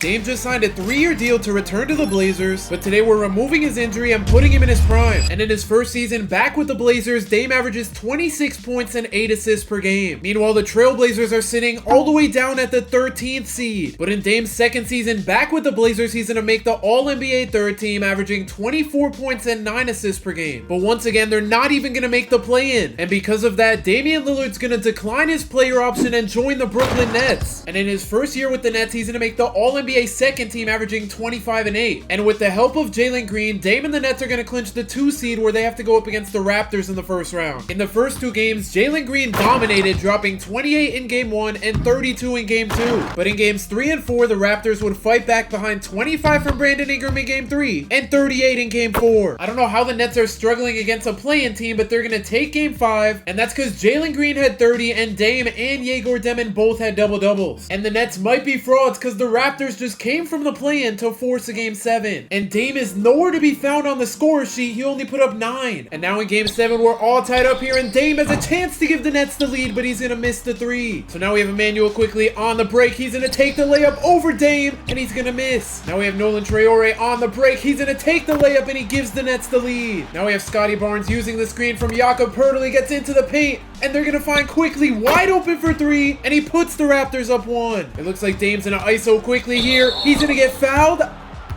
Dame just signed a 3-year deal to return to the Blazers, but today we're removing his injury and putting him in his prime. And in his first season back with the Blazers, Dame averages 26 points and 8 assists per game. Meanwhile, the Trailblazers are sitting all the way down at the 13th seed. But in Dame's second season back with the Blazers, he's gonna make the All-NBA third team, averaging 24 points and 9 assists per game. But once again, they're not even gonna make the play-in. And because of that, Damian Lillard's gonna decline his player option and join the Brooklyn Nets. And in his first year with the Nets, he's gonna make the All-NBA second team, averaging 25 and 8. And with the help of Jalen Green, Dame and the Nets are going to clinch the 2 seed where they have to go up against the Raptors in the first round. In the first 2 games, Jalen Green dominated, dropping 28 in game 1 and 32 in game 2. But in games 3 and 4, the Raptors would fight back behind 25 from Brandon Ingram in game 3 and 38 in game 4. I don't know how the Nets are struggling against a play-in team, but they're going to take game 5, and that's because Jalen Green had 30 and Dame and Yegor Demon both had double-doubles. And the Nets might be frauds because the Raptors just came from the play-in to force a game 7. And Dame is nowhere to be found on the score sheet. He only put up 9. And now in game 7, we're all tied up here, and Dame has a chance to give the Nets the lead, but he's gonna miss the 3. So now we have Emmanuel quickly on the break. He's gonna take the layup over Dame, and he's gonna miss. Now we have Nolan Traore on the break. He's gonna take the layup, and he gives the Nets the lead. Now we have Scotty Barnes using the screen from Jakob Poeltl. He gets into the paint, and they're gonna find quickly wide open for 3, and he puts the Raptors up 1. It looks like Dame's gonna ISO quickly here. He's gonna get fouled.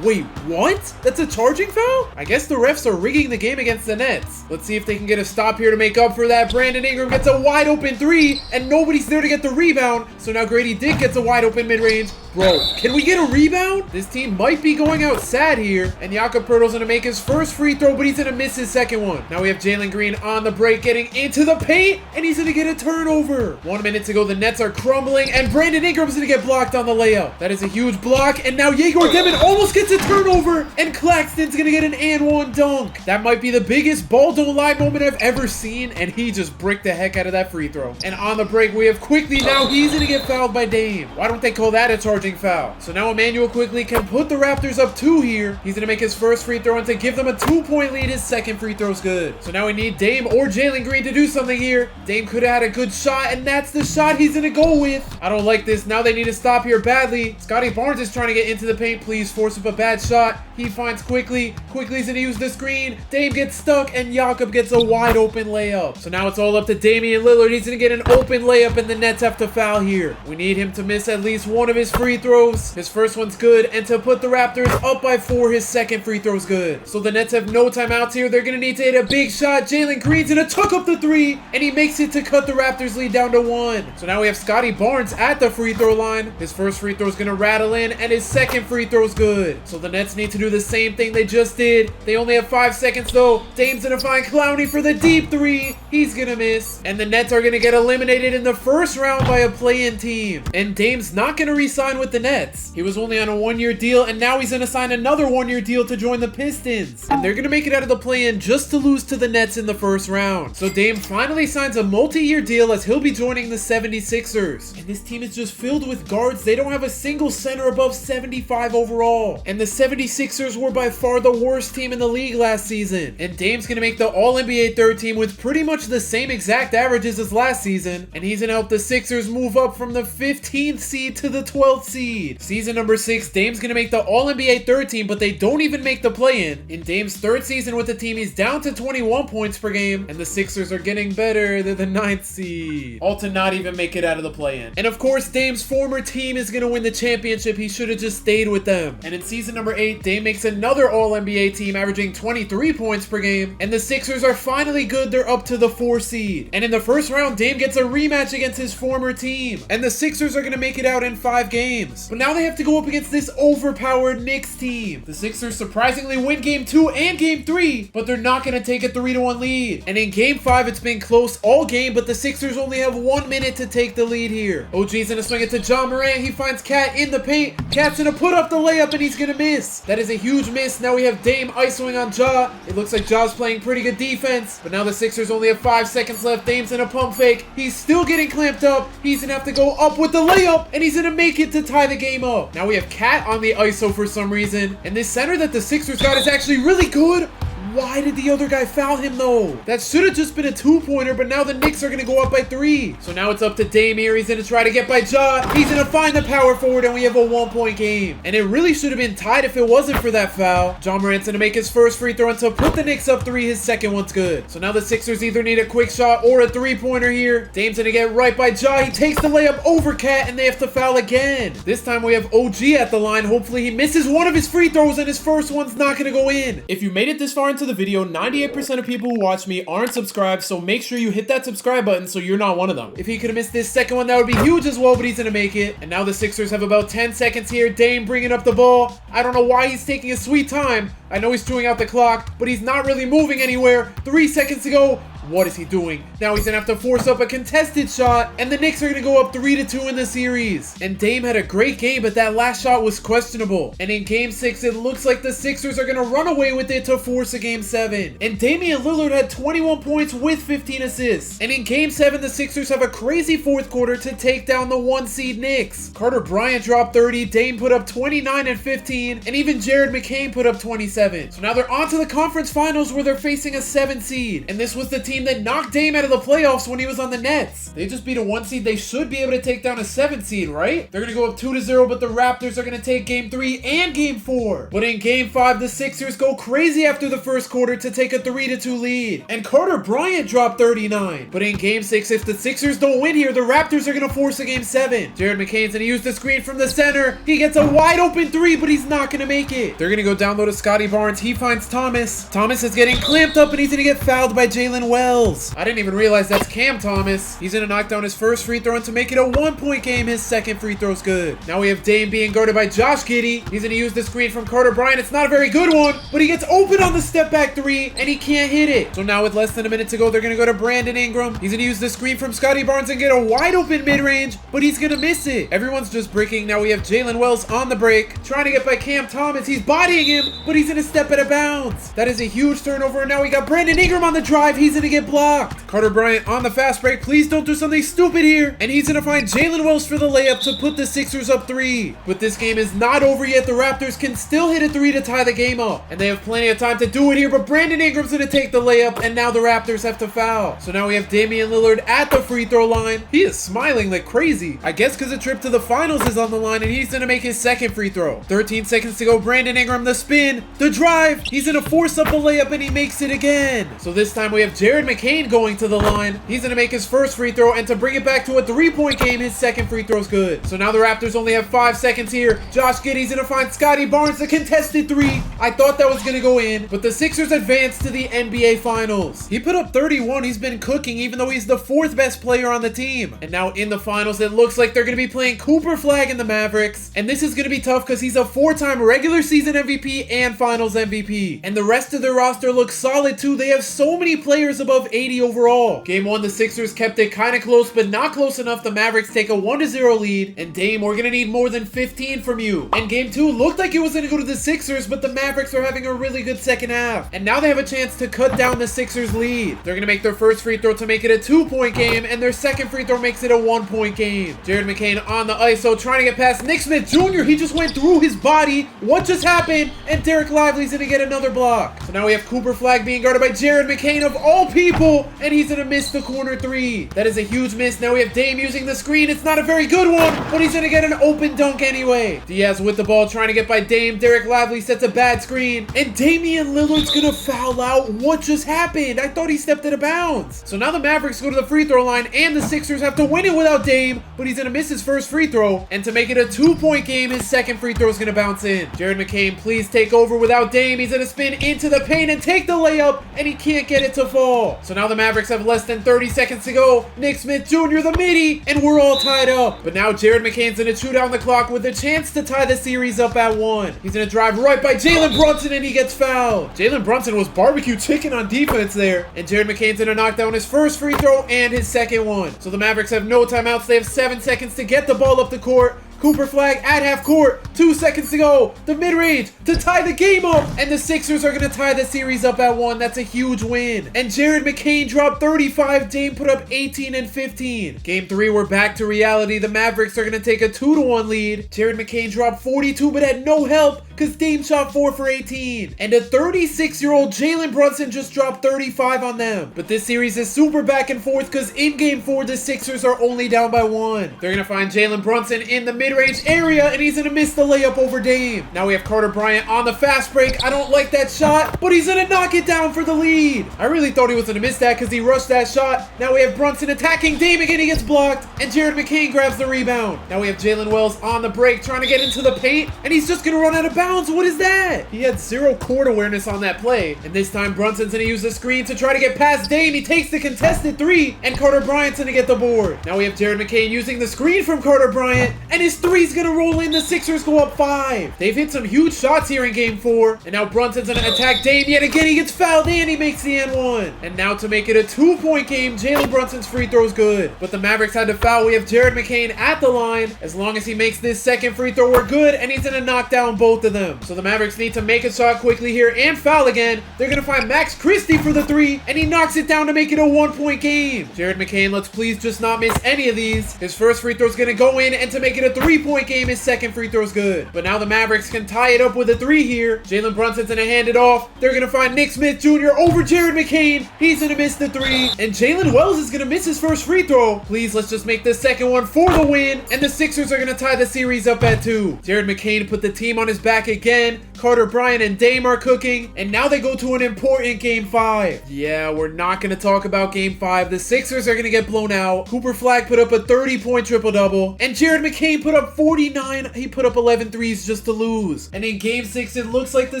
Wait, what? That's a charging foul? I guess the refs are rigging the game against the Nets. Let's see if they can get a stop here to make up for that. Brandon Ingram gets a wide open 3, and nobody's there to get the rebound. So now Grady Dick gets a wide open mid-range. Bro, can we get a rebound? This team might be going out sad here. And Jakob Poeltl's gonna make his first free throw, but he's gonna miss his second one. Now we have Jalen Green on the break, getting into the paint, and he's gonna get a turnover. 1 minute to go, the Nets are crumbling, and Brandon Ingram's gonna get blocked on the layup. That is a huge block, and now Yegor Demon almost gets a turnover, and Claxton's gonna get an and-one dunk. That might be the biggest ball don't lie moment I've ever seen, and he just bricked the heck out of that free throw. And on the break, we have quickly, now he's gonna get fouled by Dame. Why don't they call that a charging foul? So now Emmanuel quickly can put the Raptors up 2 here. He's gonna make his first free throw, and to give them a 2-point lead, his second free throw's good. So now we need Dame or Jalen Green to do something here. Dame could have had a good shot, and that's the shot he's gonna go with. I don't like this. Now they need to stop here badly. Scotty Barnes is trying to get into the paint. Please force up a bad shot. He finds Quickly. Quickly's gonna use the screen. Dame gets stuck, and Jakob gets a wide open layup. So now it's all up to Damian Lillard. He's gonna get an open layup, and the Nets have to foul here. We need him to miss at least one of his free throws. His first one's good, and to put the Raptors up by 4, his second free throw's good. So the Nets have no timeouts here. They're gonna need to hit a big shot. Jalen Green's gonna tuck up the 3, and he makes it to cut the Raptors lead down to 1. So now we have Scotty Barnes at the free throw line. His first free throw's gonna rattle in, and his second free throw's good. So the Nets need to do the same thing they just did. They only have 5 seconds though. Dame's gonna find Clowney for the deep 3. He's gonna miss, and the Nets are gonna get eliminated in the first round by a play-in team. And Dame's not gonna re-sign with the Nets. He was only on a 1-year deal, and now he's gonna sign another 1-year deal to join the Pistons. And they're gonna make it out of the play-in just to lose to the Nets in the first round. So Dame finally signs a multi-year deal as he'll be joining the 76ers. And this team is just filled with guards. They don't have a single center above 75 overall. And the 76ers were by far the worst team in the league last season. And Dame's gonna make the All-NBA third team with pretty much the same exact averages as last season. And he's gonna help the Sixers move up from the 15th seed to the 12th seed. Season number 6, Dame's gonna make the All-NBA third team, but they don't even make the play-in. In Dame's third season with the team, he's down to 21 points per game, and the Sixers are getting better. They're the 9th seed. All to not even make it out of the play-in. And of course, Dame's former team is gonna win the championship. He should have just stayed with them. And in season number 8, Dame makes another All-NBA team, averaging 23 points per game, and the Sixers are finally good. They're up to the 4 seed. And in the first round, Dame gets a rematch against his former team, and the Sixers are gonna make it out in 5 games. But now they have to go up against this overpowered Knicks team. The Sixers surprisingly win game 2 and game 3, but they're not going to take a 3-1 lead. And in game 5, it's been close all game, but the Sixers only have 1 minute to take the lead here. OG's going to swing it to John Morant. He finds Cat in the paint. Cat's going to put up the layup, and he's going to miss. That is a huge miss. Now we have Dame isoing on Ja. It looks like Ja's playing pretty good defense, but now the Sixers only have 5 seconds left. Dame's in a pump fake. He's still getting clamped up. He's going to have to go up with the layup, and he's going to make it to tie the game up. Now we have Cat on the ISO for some reason, and this center that the Sixers got is actually really good. Why did the other guy foul him though? That should have just been a 2-pointer, but now the Knicks are going to go up by 3. So now it's up to Dame here. He's going to try to get by Ja. He's going to find the power forward, and we have a 1-point game. And it really should have been tied if it wasn't for that foul. Ja Morant's going to make his first free throw, and to put the Knicks up 3, his second one's good. So now the Sixers either need a quick shot or a 3-pointer here. Dame's going to get right by Ja. He takes the layup over Cat, and they have to foul again. This time we have OG at the line. Hopefully he misses one of his free throws, and his first one's not going to go in. If you made it this far into the video, 98% of people who watch me aren't subscribed, so make sure you hit that subscribe button so you're not one of them. If he could have missed this second one, that would be huge as well, but he's going to make it. And now the Sixers have about 10 seconds here. Dame bringing up the ball. I don't know why he's taking a sweet time. I know he's chewing out the clock, but he's not really moving anywhere. 3 seconds to go. What is he doing? Now he's gonna have to force up a contested shot, and the Knicks are gonna go up 3-2 in the series. And Dame had a great game, but that last shot was questionable. And in Game 6, it looks like the Sixers are gonna run away with it to force a Game 7. And Damian Lillard had 21 points with 15 assists. And in Game 7, the Sixers have a crazy fourth quarter to take down the 1-seed Knicks. Carter Bryant dropped 30, Dame put up 29 and 15, and even Jared McCain put up 27. So now they're on to the conference finals where they're facing a 7 seed. And this was the team that knocked Dame out of the playoffs when he was on the Nets. They just beat a 1 seed. They should be able to take down a 7 seed, right? They're going to go up 2-0, but the Raptors are going to take Game 3 and Game 4. But in Game 5, the Sixers go crazy after the first quarter to take a 3-2 lead. And Carter Bryant dropped 39. But in Game 6, if the Sixers don't win here, the Raptors are going to force a Game 7. Jared McCain's going to use the screen from the center. He gets a wide open 3, but he's not going to make it. They're going to go down low to Scotty Barnes. He finds Thomas. Thomas is getting clamped up, and he's going to get fouled by Jalen Wells. I didn't even realize that's Cam Thomas. He's gonna knock down his first free throw, and to make it a 1-point game, his second free throw's good. Now we have Dame being guarded by Josh Giddey. He's gonna use the screen from Carter Bryant. It's not a very good one, but he gets open on the step back 3, and he can't hit it. So now with less than a minute to go, they're gonna go to Brandon Ingram. He's gonna use the screen from Scotty Barnes and get a wide open mid-range, but he's gonna miss it. Everyone's just breaking. Now we have Jalen Wells on the break, trying to get by Cam Thomas. He's bodying him, but he's gonna step out of bounds. That is a huge turnover, and now we got Brandon Ingram on the drive. He's gonna get blocked. Carter Bryant on the fast break. Please don't do something stupid here. And he's gonna find Jalen Wells for the layup to put the Sixers up 3. But this game is not over yet. The Raptors can still hit a 3 to tie the game up. And they have plenty of time to do it here, but Brandon Ingram's gonna take the layup, and now the Raptors have to foul. So now we have Damian Lillard at the free throw line. He is smiling like crazy. I guess because a trip to the finals is on the line, and he's gonna make his second free throw. 13 seconds to go. Brandon Ingram, the spin, the drive. He's gonna force up the layup, and he makes it again. So this time we have Jared McCain going to the line. He's gonna make his first free throw, and to bring it back to a 3-point game, his second free throw's good. So now the Raptors only have 5 seconds here. Josh Giddey's gonna find Scotty Barnes, the contested 3. I thought that was gonna go in, but the Sixers advance to the NBA Finals. He put up 31. He's been cooking, even though he's the 4th best player on the team. And now in the finals, it looks like they're gonna be playing Cooper Flag and the Mavericks. And this is gonna be tough because he's a 4-time regular season MVP and Finals MVP. And the rest of their roster looks solid too. They have so many players above 80 overall. Game 1, the Sixers kept it kind of close, but not close enough. The Mavericks take a 1-0 lead. And Dame, we're gonna need more than 15 from you. And Game 2 looked like it was gonna go to the Sixers, but the Mavericks are having a really good second half. And now they have a chance to cut down the Sixers lead. They're gonna make their first free throw to make it a 2-point game, and their second free throw makes it a 1-point game. Jared McCain on the ISO, trying to get past Nick Smith Jr. He just went through his body. What just happened? And Derek Lively's gonna get another block. So now we have Cooper Flag being guarded by Jared McCain of all people, and he's gonna miss the corner 3. That is a huge miss. Now we have Dame using the screen. It's not a very good one, but he's gonna get an open dunk anyway. Diaz with the ball, trying to get by Dame. Derek Lively sets a bad screen, and Damian Lillard's gonna foul out. What just happened? I thought he stepped out of bounds. So now the Mavericks go to the free throw line, and the Sixers have to win it without Dame, but he's gonna miss his first free throw, and to make it a 2-point game, his second free throw is gonna bounce in. Jared McCain, please take over without Dame. He's gonna spin into the paint and take the layup, and he can't get it to fall. So now the Mavericks have less than 30 seconds to go. Nick Smith Jr., the midi, and we're all tied up. But now Jared McCain's gonna chew down the clock with a chance to tie the series up at 1. He's gonna drive right by Jalen Brunson, and he gets fouled. Jalen Brunson was barbecue chicken on defense there. And Jared McCain's gonna knock down his first free throw and his second one. So the Mavericks have no timeouts. They have 7 seconds to get the ball up the court. Cooper Flag at half court. 2 seconds to go. The mid-range to tie the game up. And the Sixers are going to tie the series up at 1. That's a huge win. And Jared McCain dropped 35. Dame put up 18 and 15. Game 3, we're back to reality. The Mavericks are going to take a 2-1 lead. Jared McCain dropped 42 but had no help. because Dame shot 4 for 18. And a 36-year-old Jalen Brunson just dropped 35 on them. But this series is super back and forth because in game 4, the Sixers are only down by 1. They're going to find Jalen Brunson in the mid-range area, and he's going to miss the layup over Dame. Now we have Carter Bryant on the fast break. I don't like that shot, but he's going to knock it down for the lead. I really thought he was going to miss that because he rushed that shot. Now we have Brunson attacking Dame again. He gets blocked, and Jared McCain grabs the rebound. Now we have Jalen Wells on the break trying to get into the paint, and he's just going to run out of bounds. What is that? He had 0 court awareness on that play, and this time Brunson's going to use the screen to try to get past Dame. He takes the contested 3, and Carter Bryant's going to get the board. Now we have Jared McCain using the screen from Carter Bryant, and his 3's going to roll in. The Sixers go up 5. They've hit some huge shots here in game 4, and now Brunson's going to attack Dame yet again. He gets fouled and he makes the N1. And now to make it a 2-point game, Jalen Brunson's free throw's good, but the Mavericks had to foul. We have Jared McCain at the line. As long as he makes this second free throw, we're good, and he's going to knock down both of them. So the Mavericks need to make a shot quickly here and foul again. They're going to find Max Christie for the 3, and he knocks it down to make it a 1-point game. Jared McCain, let's please just not miss any of these. His first free throw is going to go in, and to make it a 3-point game, his second free throw is good. But now the Mavericks can tie it up with a 3 here. Jalen Brunson's going to hand it off. They're going to find Nick Smith Jr. over Jared McCain. He's going to miss the 3, and Jalen Wells is going to miss his first free throw. Please, let's just make the second one for the win, and the Sixers are going to tie the series up at 2. Jared McCain put the team on his back again. Carter Bryant and Dame are cooking, and now they go to an important game 5. Yeah, we're not going to talk about game 5. The Sixers are going to get blown out. Cooper Flagg put up a 30-point triple-double, and Jared McCain put up 49. He put up 11 threes just to lose. And in game 6, it looks like the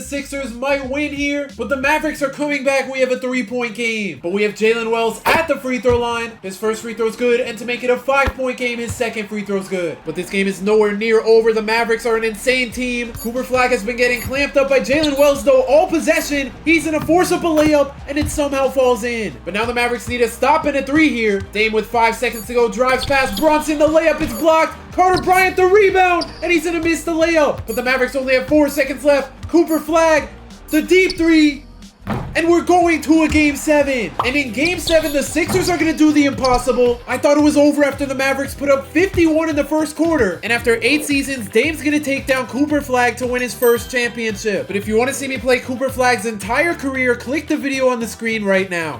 Sixers might win here, but the Mavericks are coming back. We have a 3-point game, but we have Jalen Wells at the free throw line. His first free throw is good, and to make it a 5-point game, his second free throw is good. But this game is nowhere near over. The Mavericks are an insane team. Cooper Flagg has been getting clamped up by Jalen Wells, though. All possession, he's gonna force up a layup, and it somehow falls in. But now the Mavericks need a stop and a 3 here. Dame with 5 seconds to go drives past Brunson. The layup is blocked. Carter Bryant the rebound, and he's gonna miss the layup. But the Mavericks only have 4 seconds left. Cooper Flagg, the deep 3. And we're going to a game 7. And in game 7, the Sixers are going to do the impossible. I thought it was over after the Mavericks put up 51 in the first quarter. And after 8 seasons, Dame's going to take down Cooper Flagg to win his first championship. But if you want to see me play Cooper Flagg's entire career, click the video on the screen right now.